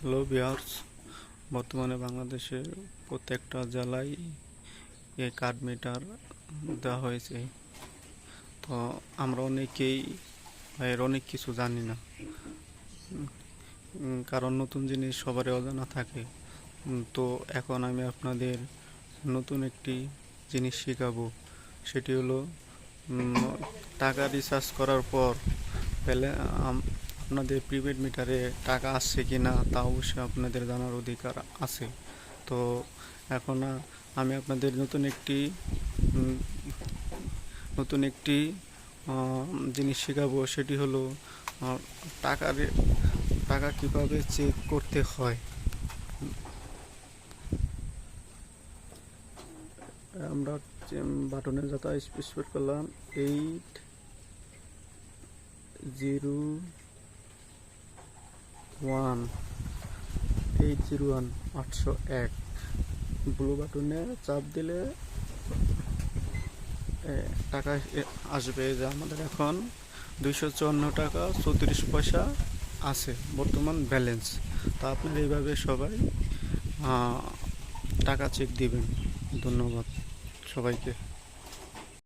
Hello viewers, বর্তমানে বাংলাদেশের প্রত্যেকটা জেলায় এই কার্ড মিটার দেওয়া হয়েছে। তো আমরা অনেকেই এর অনেক কিছু জানি না, কারণ নতুন জিনিস সবারই অজানা থাকে। তো এখন আমি আপনাদের নতুন একটি জিনিস শেখাবো। সেটি হলো টাকা রিচার্জ করার পর পেলে আপনাদের প্রিপেড মিটারে টাকা আসছে কি না তা অবশ্যই আপনাদের জানার অধিকার আছে। তো এখন আমি আপনাদের নতুন একটি জিনিস শেখাবো। সেটি হলো টাকার টাকা কিভাবে চেক করতে হয়। আমরা বাটনে যথা স্পেসিফাই করলাম 801 ব্লু বাটনে চাপ দিলে টাকা আসবে। যে আমাদের এখন 254 টাকা 34 পয়সা আছে বর্তমান ব্যালেন্স। তা আপনারা এইভাবে সবাই টাকা চেক দিবেন। ধন্যবাদ সবাইকে।